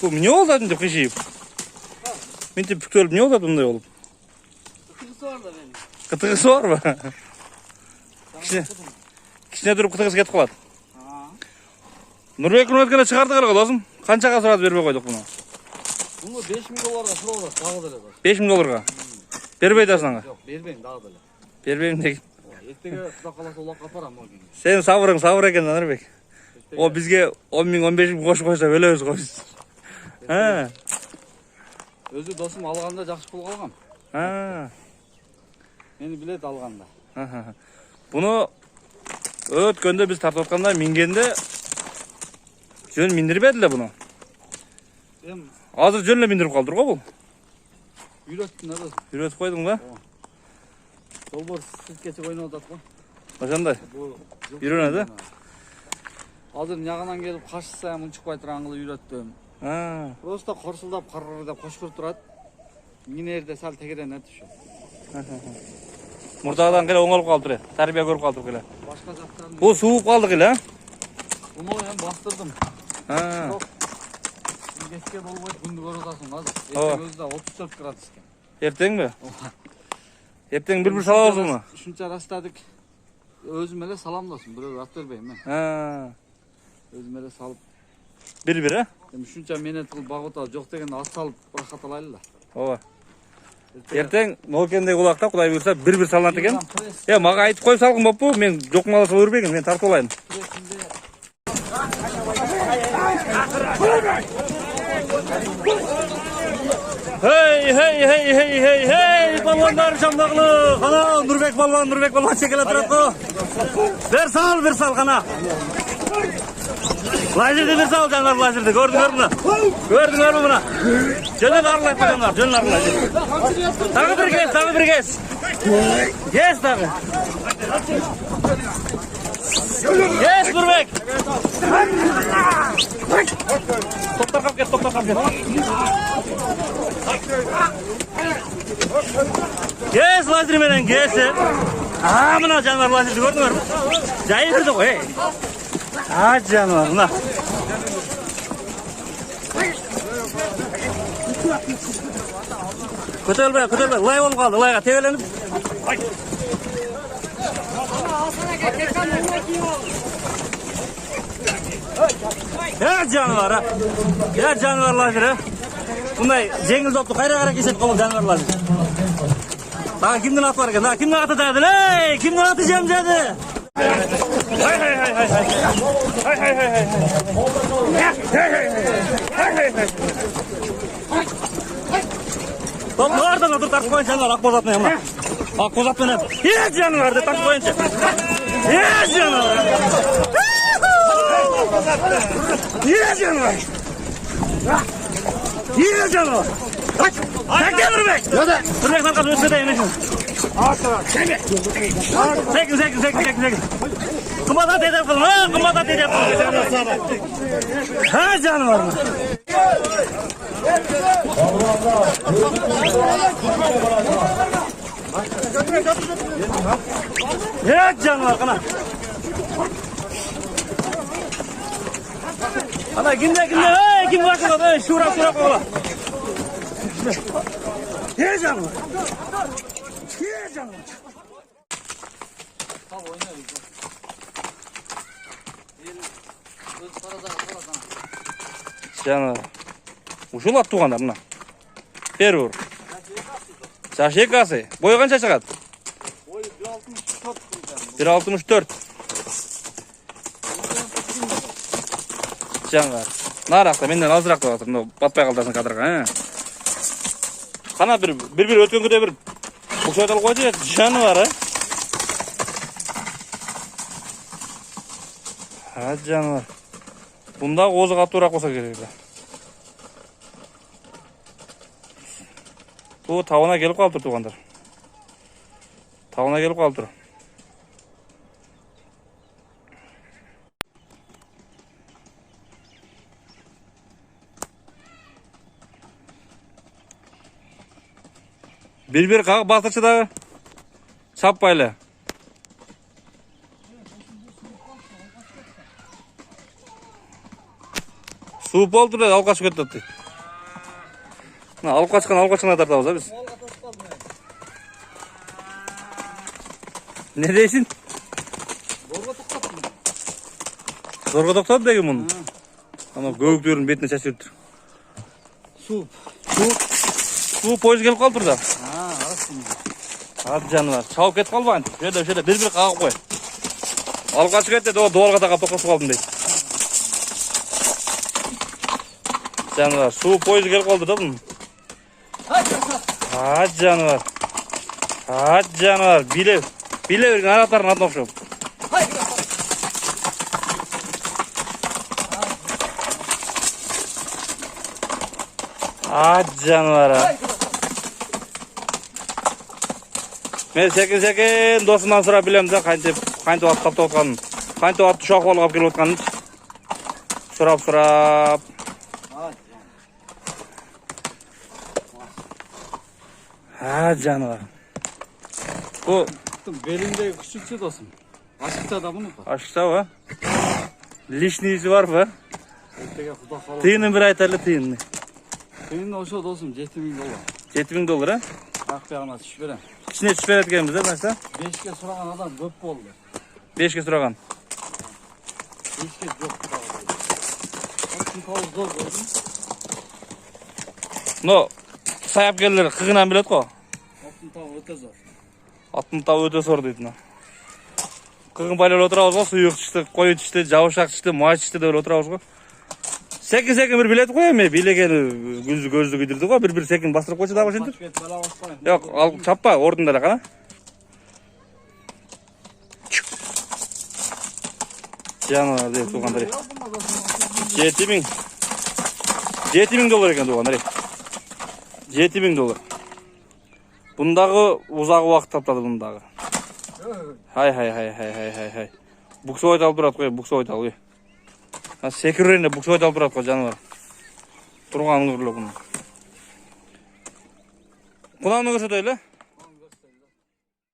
Bu ne oldu adın деп кышıyып? Мен de püktölüp ne oldu bunday olup? Kıtıkısı var da benim. Kıtıkısı var mı? Kişine durup kıtıkısı ketip kalat. Nurbek ötkene çıkardık lazım. Kançaga surat berбей koyduk bunu? Bunu 5.000 dolarga surawat, dagı da. 5.000 dolarga. Berbey de sana. Yok, berbeyin dagı da. Berbeyim de. Ertege Xudo kalasa ulakka aparam o gün. Senin sabırın sabır eken Nurbek. O bizge 10.000 15.000 koşup koşsa ölөбүз го биз. Ha. Özü dosum alganda жақсы pul kalgam. Ha. Meni bilet alganda. Bunu ötkönde biz tartıp atkanda mingende жөн миндирбедиле bunu. Азыр жөн эле миндирип калдыр го бул. Үйрөттүн да. Үйрөтүп койдуң ба? Долбор силкечи ойноп атат го. Ошондой. Үйрөнөдү. Азыр ягынан келип кашсам унчукпай турган кылып үйрөттүм. Просто корсулдап карырдап кошкуруп турат. Минерде сал тегеренет ушу. Мурдагыдан келе оңолуп калдыр. Тарбия көрүп калдыр келе. Башка жактарын. Бул сууп калды келе. Буну эми бастырдым. Кечке болбойт, күндү көрүп атасың азыр. Эртең өзү да 34 градус экен. Эртеңби? Эртең бир салабызбы? Ушунча растадык. Өзүм эле саламдасым, бирөө ат бербейм мен. Өзүм эле салып. Бир-бир, Эми ушунча менет кылып багыта жок дегенде ат салып рахат алайлы да. Ооба. Эртең Нолкендей кулакта Кудай буйрса бир-бир салынат экен. Мага айтып коюп салгын болуппу? Мен жокмала сала бербейм, мен тартып алайын. Hey, balonlar camdaqlı. Ana Nurbek balon çekele turат go. Bir sal kana. Lazerdi bir sal canlar lazerdi. Gördüңөр муну? Gördүңөр муну? Жөнөн арылайт жандар, жөнөн арылайт. Тагы bir kez. Kes tagы. Kes Nurbek. Toplar kap ket. Kes lazer menen kes. Mına canlar lazerdi gördüңөр mü? Jayırdı go, canlar mına. Көтөлбөй, лай болуп калды, лайга тебеленип. Жануар лазер. Bunday жеңил топту кайра кесет кол жануар лазер. Дагы кимдин аты бар экен? Дагы кимдин аты жады? Кимдин аты жемжады? Топтуардан отур тартып коюнчу жануар ак бозат менен. Ак бозат менен. Жануарды тартып коюнчу. Жануар. Жануар. Sakın Nurbek. Nurbek lan kadar ötse de yemek. Sekin. Kumadan dedem kılın. Kumadan dedem kılın. Canım mı? Canım var kana. Ana günde. Kim bakıyor? Şura kola. Canım. Canım. Ушул ат туганда мына. Первый. Жаш экасы. Бою канча чыгат? Бою 1.64. Жаңа. Наракта менден азыраак болот. Мына батпай калдырсын кадрга, Кана бир өткөнгөдө бир укшайтып алып койчу, жаны бар, жаны бар. Бунда оозу катуураак болсо керек эле. Бул табына келип калыптыр туугандар. Табына келип калыптыр. Bir bastırçı da çapbayla. Суу болду эле алып качып кетет дейт. Мына алып качкан тартабыз а биз. Не дейсиң? Зорго токтоду деген муну. Ана көгүктөрдүн бетине чачып жүрүптүр. Суу пойыз келип калыптыр да. Ат жаныбар. Чабып кетип калбайын. Шöyle бир кагып кой. Алып качып кетти, дуалга тагап токтотуп калдым дейт. Жаныбар, суу пойыз келип калды да бунун. Ат жаныбар. Биле берген араттардын атына окшоп. Ат жаныбар. Мен секен досумдан сурап билем да, кантип ат таптап атканын. Кантип атты шок болуп алып келип атканын. Сурап. Жаныбар. Бу белиндеги күчүкчү досум. Ашыкча да муну. Ашыкчабы? Лишнийси барбы? Эртеге Кудай кааласа. Тыйынын бир айтайлы, тыйынны. Тыйын ошо досум $7000. $7000, а? Акбягына түшүп берем. İçine түшүп берет экенбиз, а, Başta? 5ке сураган адам көп болду. 5ке сураган. 5ке жок. Атын зор болду. Но саяп келдер кыгынан билет го. Атын тагы өтө зор. Атын табы өтө зор дейт мына. Кыгын байлап отурабыз го, суюк чычты, кою чычты, жабышак чычты, май чычты деп отурабыз го. Секин бир билет го эми, билегени көздү күйдүрдү го, бир секин бастырып койчу дагы ошентип. Жок, ал чаппа, ордунда эле кана. Жаныбар деп тугандар. $7000 экен тугандар. $7000. Бундагы узак убакыт таптады бундагы. Хай. Буксовой алып турат кой, буксовой алып. Секиренде буксовой алып турат кой жаныбар. Турган көрүлөк муну. Куданы көрсөтөйлү.